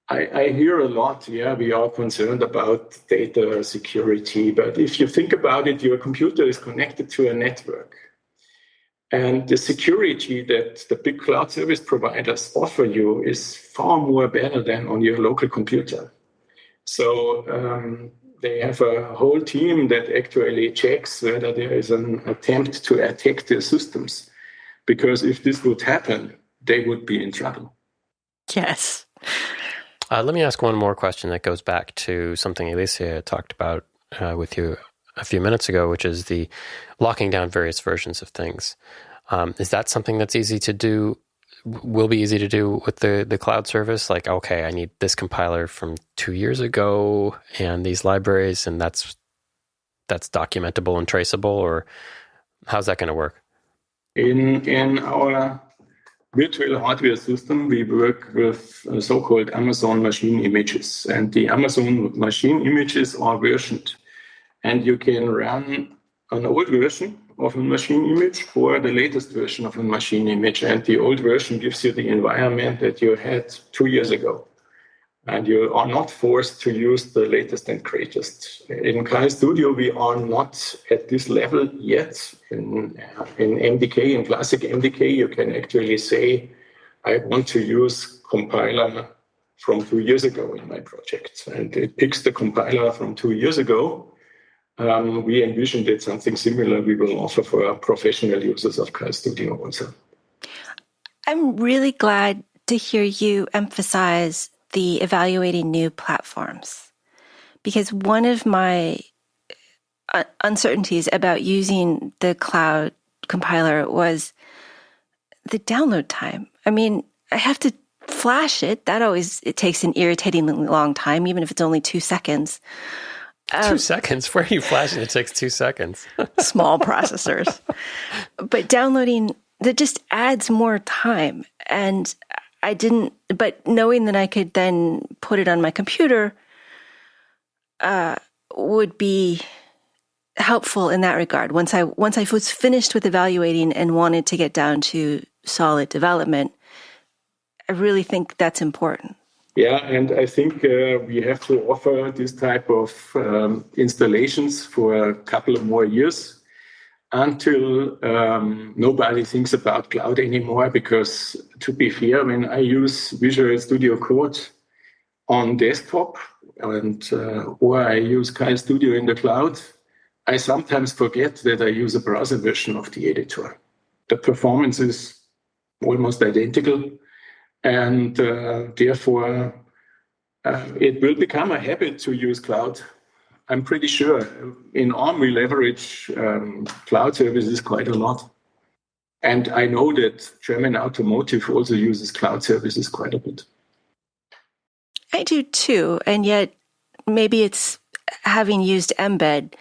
I hear a lot, we are concerned about data security. But if you think about it, your computer is connected to a network. And the security that the big cloud service providers offer you is far more better than on your local computer. So they have a whole team that actually checks whether there is an attempt to attack their systems. Because if this would happen, they would be in trouble. Yes. Let me ask one more question that goes back to something Alicia talked about with you a few minutes ago, which is the locking down various versions of things. Is that something that's easy to do, will be easy to do with the cloud service? Like, okay, I need this compiler from 2 years ago and these libraries, and that's documentable and traceable, or how's that going to work? In our virtual hardware system, we work with so-called Amazon machine images, and the Amazon machine images are versioned, and you can run an old version of a machine image or the latest version of a machine image, and the old version gives you the environment that you had 2 years ago, and you are not forced to use the latest and greatest. In Keil Studio, we are not at this level yet. In MDK, in classic MDK, you can actually say, I want to use compiler from 2 years ago in my project. And it picks the compiler from 2 years ago. We envisioned that something similar we will offer for professional users of Keil Studio also. I'm really glad to hear you emphasize the evaluating new platforms, because one of my uncertainties about using the cloud compiler was the download time. I mean, I have to flash it. It takes an irritatingly long time, even if it's only 2 seconds. 2 seconds? Where are you flashing? It takes 2 seconds. Small processors. But downloading, that just adds more time. And but knowing that I could then put it on my computer would be helpful in that regard. Once I was finished with evaluating and wanted to get down to solid development, I really think that's important. Yeah, and I think we have to offer this type of installations for a couple of more years until nobody thinks about cloud anymore, because to be fair, when I use Visual Studio Code on desktop or I use Keil Studio in the cloud, I sometimes forget that I use a browser version of the editor. The performance is almost identical, and therefore it will become a habit to use cloud. I'm pretty sure. In ARM, we leverage cloud services quite a lot. And I know that German Automotive also uses cloud services quite a bit. I do too. And yet, maybe it's having used Embed,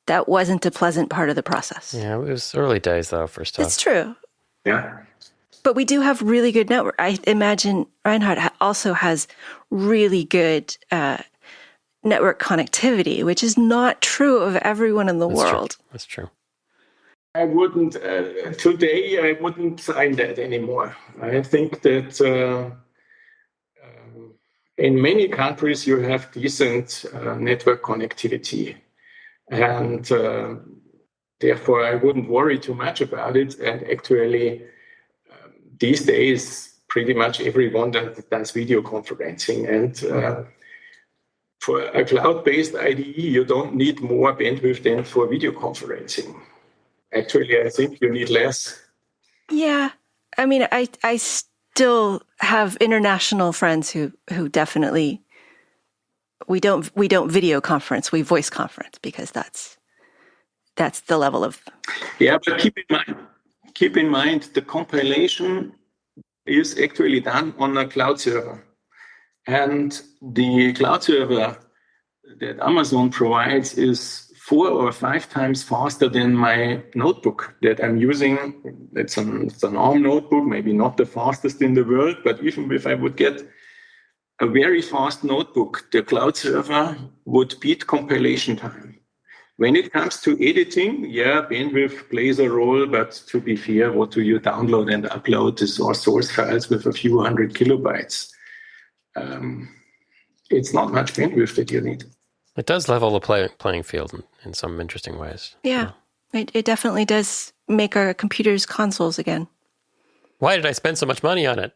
that wasn't a pleasant part of the process. Yeah, it was early days, though, for stuff. It's true. Yeah. But we do have really good network. I imagine Reinhard also has really good network connectivity, which is not true of everyone in the world. That's true. I wouldn't, today, I wouldn't sign that anymore. I think that in many countries you have decent network connectivity. And therefore, I wouldn't worry too much about it. And actually, these days, pretty much everyone does video conferencing. And for a cloud-based IDE, you don't need more bandwidth than for video conferencing. Actually, I think you need less. Yeah. I mean, I still have international friends who definitely, we don't video conference, we voice conference, because that's the level of... Yeah, but keep in mind, the compilation is actually done on a cloud server. And the cloud server that Amazon provides is 4 or 5 times faster than my notebook that I'm using. It's an ARM notebook, maybe not the fastest in the world, but even if I would get a very fast notebook, the cloud server would beat compilation time. When it comes to editing, yeah, bandwidth plays a role, but to be fair, what do you download and upload? These are source files with a few hundred kilobytes. It's not much bandwidth that you need. It does level the playing field in some interesting ways. Yeah, it definitely does make our computers consoles again. Why did I spend so much money on it?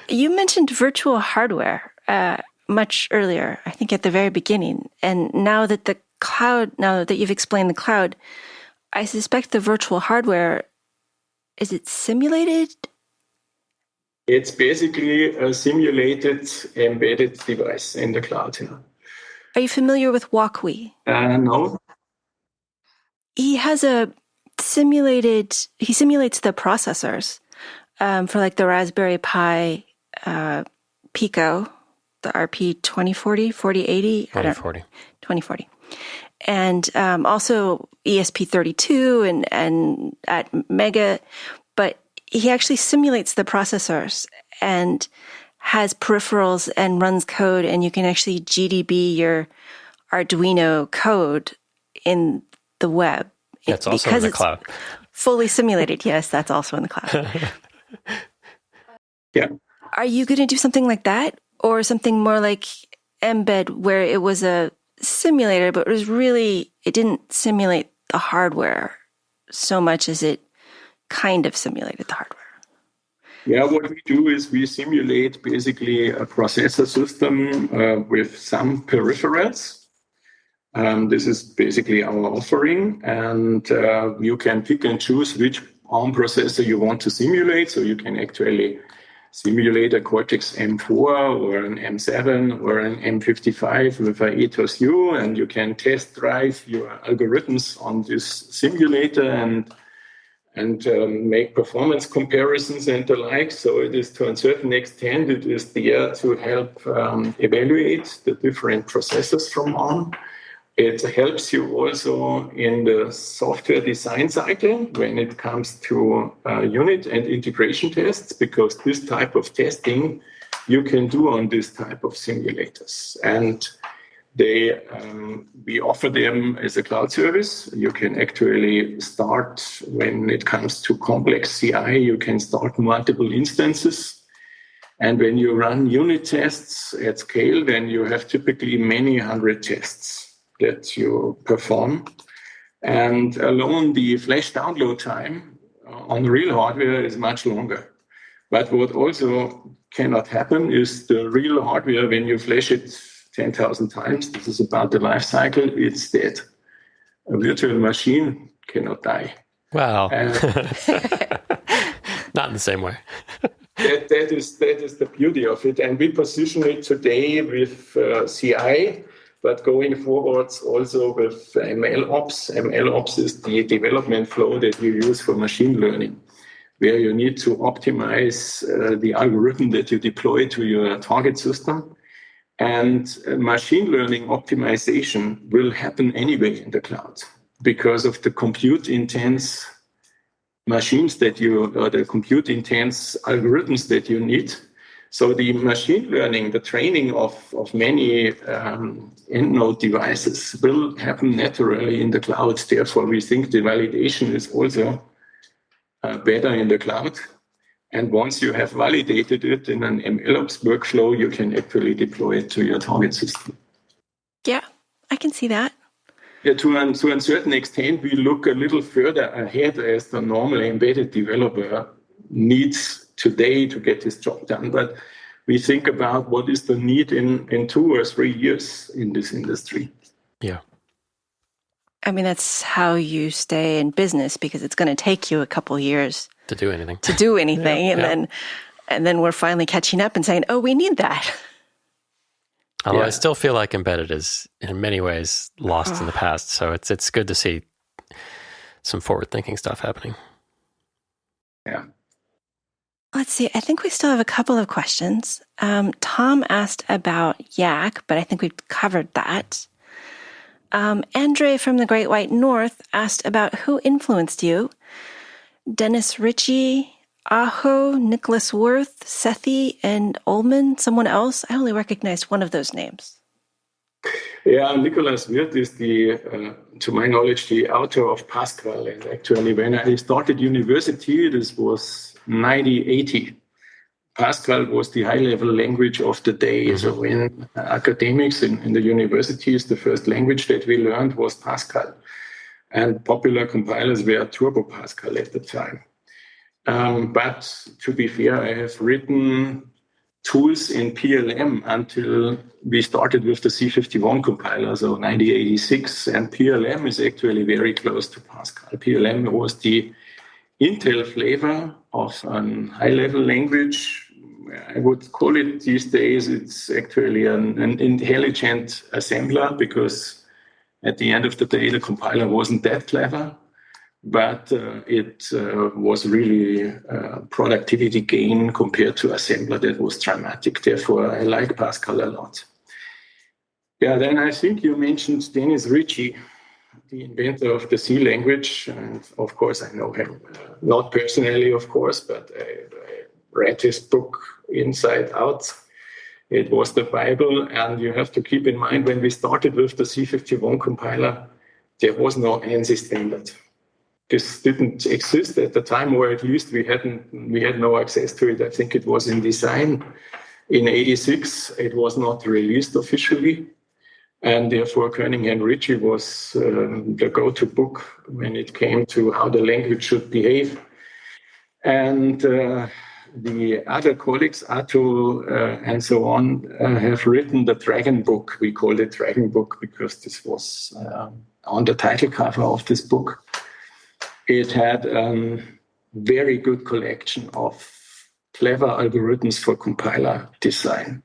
You mentioned virtual hardware much earlier, I think at the very beginning. And now that you've explained the cloud, I suspect the virtual hardware, is it simulated? It's basically a simulated embedded device in the cloud. Yeah. Are you familiar with Walkwe? No. He simulates the processors for like the Raspberry Pi Pico, the RP 2040, 4080? 2040. And also ESP32 and at Mega, but he actually simulates the processors and has peripherals and runs code, and you can actually GDB your Arduino code in the web. It's also in the cloud. Fully simulated. Yes, that's also in the cloud. Yeah. Are you going to do something like that, or something more like Mbed, where it was a simulator, but it didn't simulate the hardware so much as it kind of simulated the hardware? Yeah, what we do is we simulate basically a processor system with some peripherals. This is basically our offering, and you can pick and choose which ARM processor you want to simulate. So you can actually simulate a Cortex M4 or an M7 or an M55 with an Ethos U, and you can test drive your algorithms on this simulator and make performance comparisons and the like. So it is, to a certain extent, it is there to help evaluate the different processors from ARM. It helps you also in the software design cycle when it comes to unit and integration tests, because this type of testing you can do on this type of simulators. And we offer them as a cloud service. You can actually start, when it comes to complex CI, you can start multiple instances. And when you run unit tests at scale, then you have typically many hundred tests that you perform. And alone the flash download time on real hardware is much longer. But what also cannot happen is the real hardware, when you flash it 10,000 times, this is about the life cycle, it's dead. A virtual machine cannot die. Wow. Not in the same way. that is the beauty of it. And we position it today with CI, but going forwards also with MLOps. MLOps is the development flow that you use for machine learning, where you need to optimize the algorithm that you deploy to your target system. And machine learning optimization will happen anyway in the cloud because of the compute-intense machines or the compute-intense algorithms that you need. So the machine learning, the training of many end-node devices will happen naturally in the cloud. Therefore, we think the validation is also better in the cloud. And once you have validated it in an MLOps workflow, you can actually deploy it to your target system. Yeah, I can see that. Yeah, to a certain extent, we look a little further ahead as the normal embedded developer needs today to get his job done. But we think about what is the need in 2 or 3 years in this industry. Yeah. I mean, that's how you stay in business, because it's going to take you a couple years to do anything. And then we're finally catching up and saying, oh, we need that. Although I still feel like embedded is in many ways lost in the past. So it's good to see some forward-thinking stuff happening. Yeah. Let's see. I think we still have a couple of questions. Tom asked about YAC, but I think we've covered that. Andre from the Great White North asked about who influenced you. Dennis Ritchie, Aho, Nicholas Worth, Sethi, and Ullman, someone else? I only recognized one of those names. Yeah, Nicholas Wirth is to my knowledge, the author of Pascal. And actually, when I started university, this was 1980. Pascal was the high-level language of the day. Mm-hmm. So in academics in the universities, the first language that we learned was Pascal. And popular compilers were Turbo Pascal at the time. But to be fair, I have written tools in PLM until we started with the C51 compiler, so 1986. And PLM is actually very close to Pascal. PLM was the Intel flavor of a high-level language I would call it these days, it's actually an intelligent assembler, because at the end of the day, the compiler wasn't that clever, but it was really a productivity gain compared to assembler that was dramatic. Therefore, I like Pascal a lot. Yeah, then I think you mentioned Dennis Ritchie, the inventor of the C language. And of course, I know him, not personally, of course, but I read his book inside out. It was the Bible. And you have to keep in mind, when we started with the C51 compiler, there was no ANSI standard. This didn't exist at the time, or at least we had no access to it. I think it was in design in '86. It was not released officially. And therefore, Koenig and Ritchie was the go-to book when it came to how the language should behave. And the other colleagues, Atul and so on, have written the Dragon book. We call it Dragon book because this was on the title cover of this book. It had a very good collection of clever algorithms for compiler design,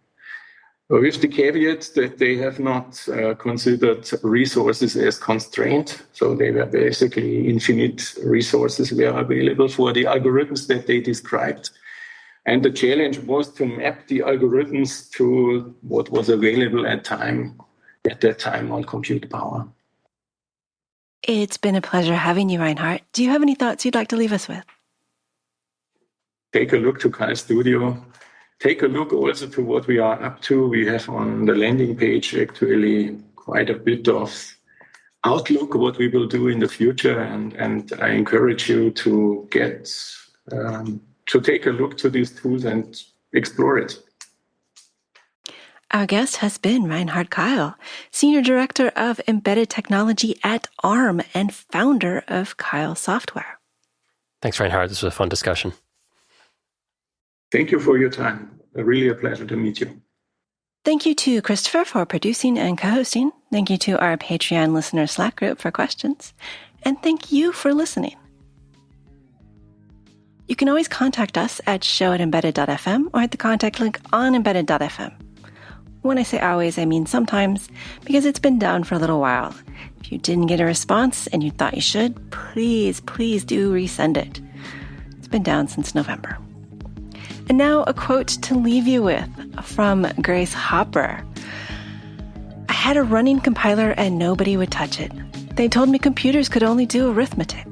with the caveat that they have not considered resources as constraint. So they were basically infinite resources were available for the algorithms that they described. And the challenge was to map the algorithms to what was available at that time on compute power. It's been a pleasure having you, Reinhard. Do you have any thoughts you'd like to leave us with? Take a look to Keil Studio. Take a look also to what we are up to. We have on the landing page actually quite a bit of outlook what we will do in the future, and I encourage you to get to take a look to these tools and explore it. Our guest has been Reinhard Keil, Senior Director of Embedded Technology at ARM and founder of Keil Software. Thanks, Reinhard. This was a fun discussion. Thank you for your time. Really a pleasure to meet you. Thank you to Christopher for producing and co-hosting. Thank you to our Patreon listener Slack group for questions. And thank you for listening. You can always contact us at show@embedded.fm or at the contact link on embedded.fm. When I say always, I mean sometimes, because it's been down for a little while. If you didn't get a response and you thought you should, please do resend it. It's been down since November. And now a quote to leave you with from Grace Hopper. I had a running compiler and nobody would touch it. They told me computers could only do arithmetic.